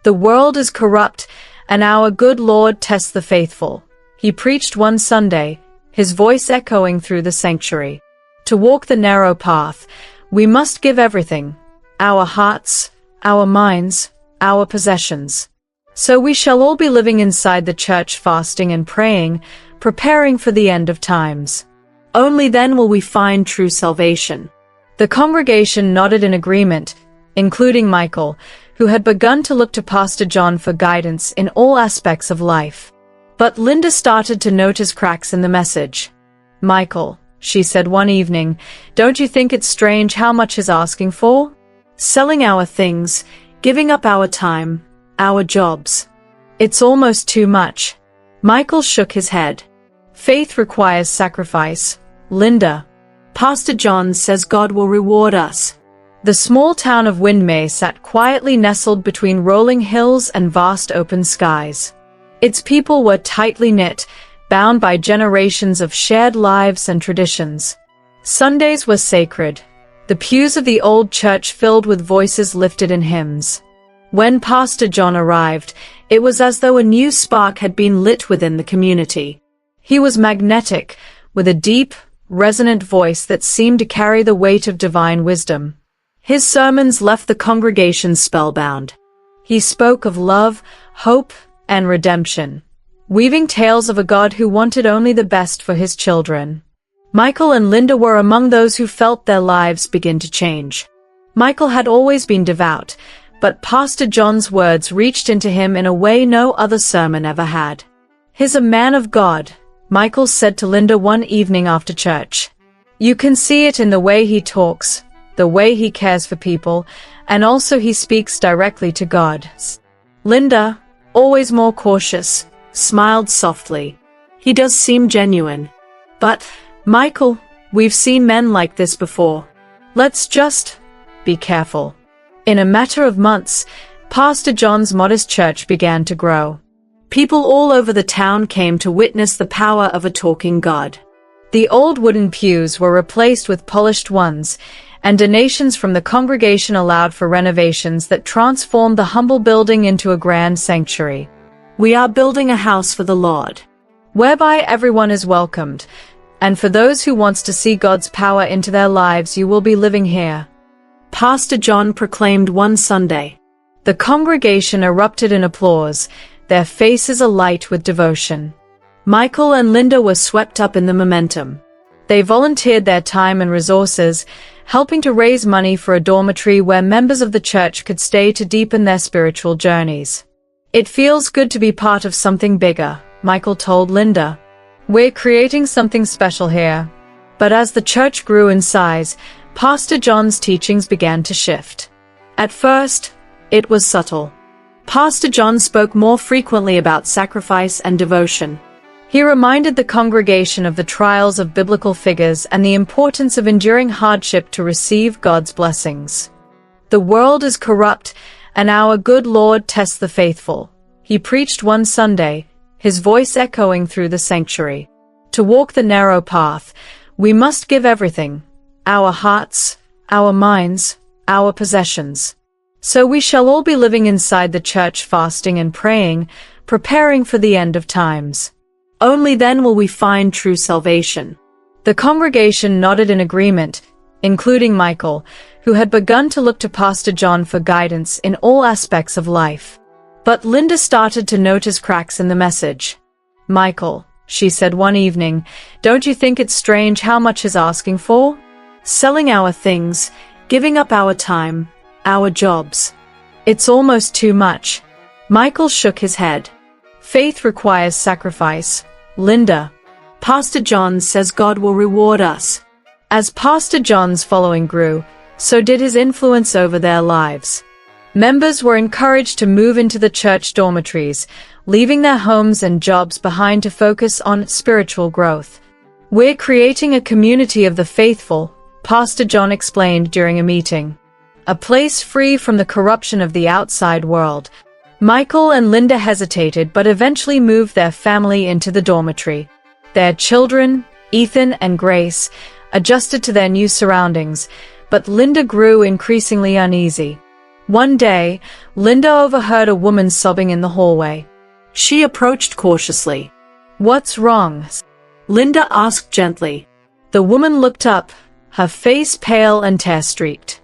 The world is corrupt, and our good Lord tests the faithful. He preached one Sunday, his voice echoing through the sanctuary. To walk the narrow path, we must give everything, our hearts, our minds, our possessions. So we shall all be living inside the church, fasting and praying, preparing for the end of times. Only then will we find true salvation. The congregation nodded in agreement, including Michael, who had begun to look to Pastor John for guidance in all aspects of life. But Linda started to notice cracks in the message. "Michael," she said one evening, "don't you think it's strange how much he's asking for? Selling our things, giving up our time, our jobs. It's almost too much." Michael shook his head. "Faith requires sacrifice, Linda. Pastor John says God will reward us." The small town of Windmere sat quietly nestled between rolling hills and vast open skies. Its people were tightly knit, bound by generations of shared lives and traditions. Sundays were sacred, the pews of the old church filled with voices lifted in hymns. When Pastor John arrived, it was as though a new spark had been lit within the community. He was magnetic, with a deep, resonant voice that seemed to carry the weight of divine wisdom. His sermons left the congregation spellbound. He spoke of love, hope, and redemption, weaving tales of a God who wanted only the best for his children. Michael and Linda were among those who felt their lives begin to change. Michael had always been devout, but Pastor John's words reached into him in a way no other sermon ever had. "He's a man of God," Michael said to Linda one evening after church. "You can see it in the way he talks, the way he cares for people, and also he speaks directly to God." Linda, always more cautious, smiled softly. "He does seem genuine. But, Michael, we've seen men like this before. Let's just be careful." In a matter of months, Pastor John's modest church began to grow. People all over the town came to witness the power of a talking God. The old wooden pews were replaced with polished ones, and donations from the congregation allowed for renovations that transformed the humble building into a grand sanctuary. "We are building a house for the Lord, whereby everyone is welcomed, and for those who wants to see God's power into their lives, you will be living here," Pastor John proclaimed one Sunday. The congregation erupted in applause, their faces alight with devotion. Michael and Linda were swept up in the momentum. They volunteered their time and resources, helping to raise money for a dormitory where members of the church could stay to deepen their spiritual journeys. "It feels good to be part of something bigger," Michael told Linda. "We're creating something special here." But as the church grew in size, Pastor John's teachings began to shift. At first, it was subtle. Pastor John spoke more frequently about sacrifice and devotion. He reminded the congregation of the trials of biblical figures and the importance of enduring hardship to receive God's blessings. "The world is corrupt, and our good Lord tests the faithful," he preached one Sunday, his voice echoing through the sanctuary. To walk the narrow path, we must give everything, our hearts, our minds, our possessions. So we shall all be living inside the church, fasting and praying, preparing for the end of times. Only then will we find true salvation. The congregation nodded in agreement, including Michael, who had begun to look to Pastor John for guidance in all aspects of life. But Linda started to notice cracks in the message. "Michael," she said one evening, "don't you think it's strange how much he's asking for? Selling our things, giving up our time, our jobs. It's almost too much." Michael shook his head. "Faith requires sacrifice, Linda. Pastor John says God will reward us." As Pastor John's following grew, so did his influence over their lives. Members were encouraged to move into the church dormitories, leaving their homes and jobs behind to focus on spiritual growth. "We're creating a community of the faithful," Pastor John explained during a meeting. "A place free from the corruption of the outside world." Michael and Linda hesitated but eventually moved their family into the dormitory. Their children, Ethan and Grace, adjusted to their new surroundings, but Linda grew increasingly uneasy. One day, Linda overheard a woman sobbing in the hallway. She approached cautiously. "What's wrong?" Linda asked gently. The woman looked up, her face pale and tear-streaked.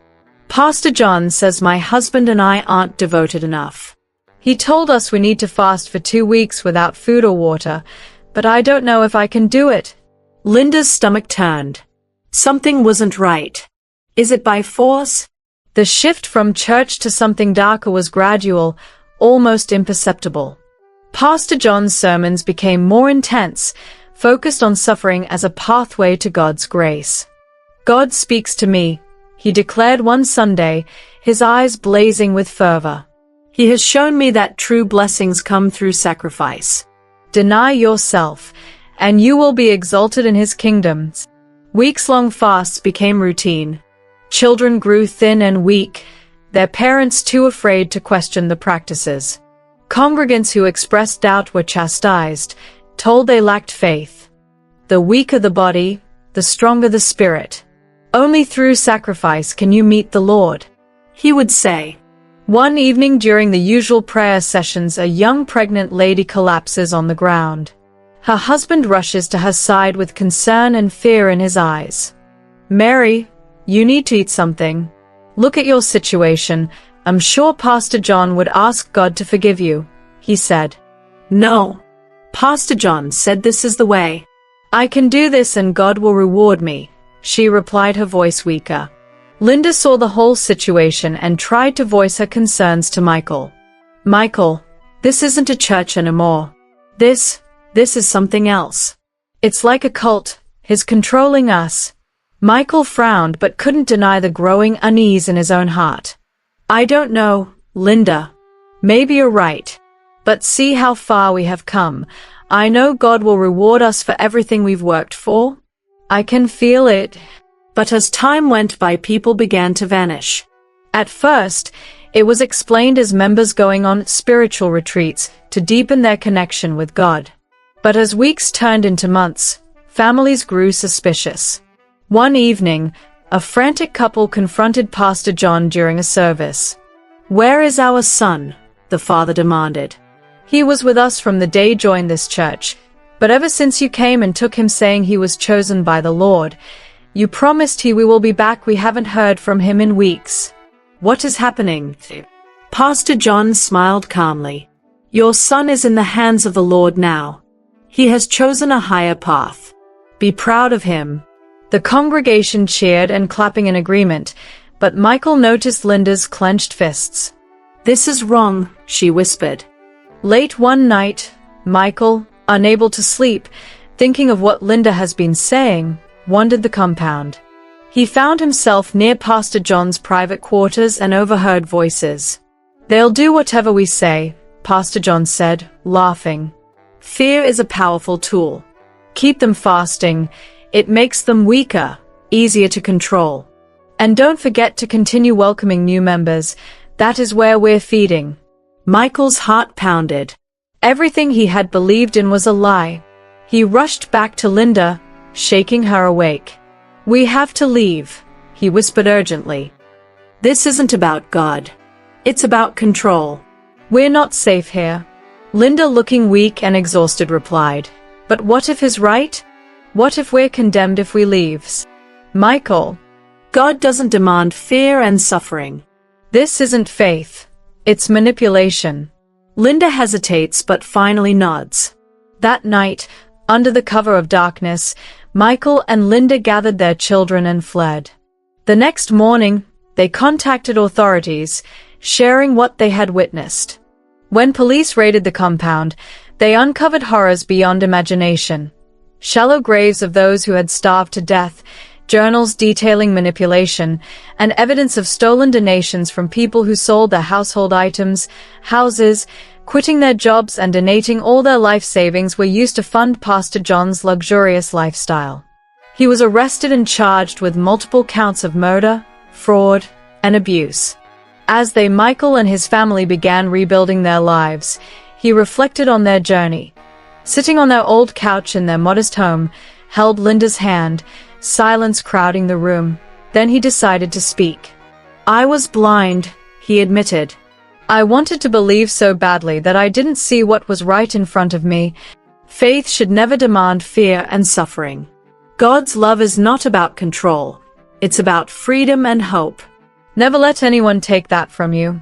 "Pastor John says my husband and I aren't devoted enough. He told us we need to fast for 2 weeks without food or water, but I don't know if I can do it." Linda's stomach turned. Something wasn't right. Is it by force? The shift from church to something darker was gradual, almost imperceptible. Pastor John's sermons became more intense, focused on suffering as a pathway to God's grace. "God speaks to me," he declared one Sunday, his eyes blazing with fervor. "He has shown me that true blessings come through sacrifice. Deny yourself, and you will be exalted in his kingdom." Weeks-long fasts became routine. Children grew thin and weak, their parents too afraid to question the practices. Congregants who expressed doubt were chastised, told they lacked faith. The weaker the body, the stronger the spirit. "Only through sacrifice can you meet the Lord," he would say. One evening during the usual prayer sessions, a young pregnant lady collapses on the ground. Her husband rushes to her side with concern and fear in his eyes. "Mary, you need to eat something. Look at your situation. I'm sure Pastor John would ask God to forgive you," he said. "No. Pastor John said this is the way. I can do this and God will reward me," she replied, her voice weaker. Linda saw the whole situation and tried to voice her concerns to Michael. "Michael, this isn't a church anymore. This is something else. It's like a cult. He's controlling us." Michael frowned but couldn't deny the growing unease in his own heart. "I don't know, Linda. Maybe you're right. But see how far we have come. I know God will reward us for everything we've worked for. I can feel it." But as time went by, people began to vanish. At first, it was explained as members going on spiritual retreats to deepen their connection with God. But as weeks turned into months, families grew suspicious. One evening, a frantic couple confronted Pastor John during a service. "Where is our son?" the father demanded. "He was with us from the day he joined this church, but ever since you came and took him saying he was chosen by the Lord, you promised we will be back, we haven't heard from him in weeks. What is happening?" Pastor John smiled calmly. "Your son is in the hands of the Lord now. He has chosen a higher path. Be proud of him." The congregation cheered and clapping in agreement, but Michael noticed Linda's clenched fists. "This is wrong," she whispered. Late one night, Michael, unable to sleep, thinking of what Linda has been saying, wandered the compound. He found himself near Pastor John's private quarters and overheard voices. "They'll do whatever we say," Pastor John said, laughing. "Fear is a powerful tool. Keep them fasting. It makes them weaker, easier to control. And don't forget to continue welcoming new members. That is where we're feeding." Michael's heart pounded. Everything he had believed in was a lie. He rushed back to Linda, shaking her awake. "We have to leave," he whispered urgently. "This isn't about God. It's about control. We're not safe here." Linda, looking weak and exhausted, replied, "But what if he's right? What if we're condemned if we leave?" "Michael, God doesn't demand fear and suffering. This isn't faith. It's manipulation." Linda hesitates but finally nods. That night, under the cover of darkness, Michael and Linda gathered their children and fled. The next morning, they contacted authorities, sharing what they had witnessed. When police raided the compound, they uncovered horrors beyond imagination. Shallow graves of those who had starved to death, journals detailing manipulation, and evidence of stolen donations from people who sold their household items, houses, quitting their jobs and donating all their life savings were used to fund Pastor John's luxurious lifestyle. He was arrested and charged with multiple counts of murder, fraud, and abuse. As Michael and his family began rebuilding their lives, he reflected on their journey. Sitting on their old couch in their modest home, held Linda's hand, silence crowding the room. Then he decided to speak. "I was blind," he admitted. I wanted to believe so badly that I didn't see what was right in front of me. Faith should never demand fear and suffering. God's love is not about control. It's about freedom and hope. Never let anyone take that from you.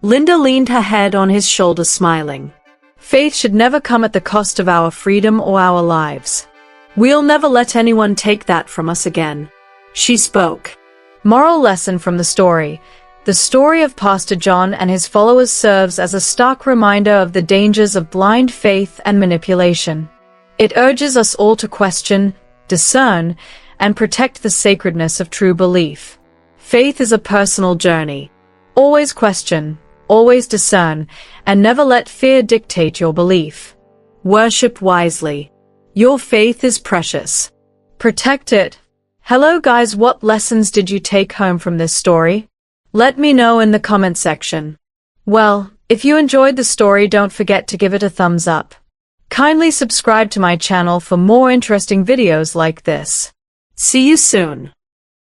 Linda leaned her head on his shoulder, smiling. Faith should never come at the cost of our freedom or our lives. We'll never let anyone take that from us again. She spoke. Moral lesson from the story. The story of Pastor John and his followers serves as a stark reminder of the dangers of blind faith and manipulation. It urges us all to question, discern, and protect the sacredness of true belief. Faith is a personal journey. Always question, always discern, and never let fear dictate your belief. Worship wisely. Your faith is precious. Protect it. Hello guys, what lessons did you take home from this story? Let me know in the comment section. Well, if you enjoyed the story, don't forget to give it a thumbs up. Kindly subscribe to my channel for more interesting videos like this. See you soon.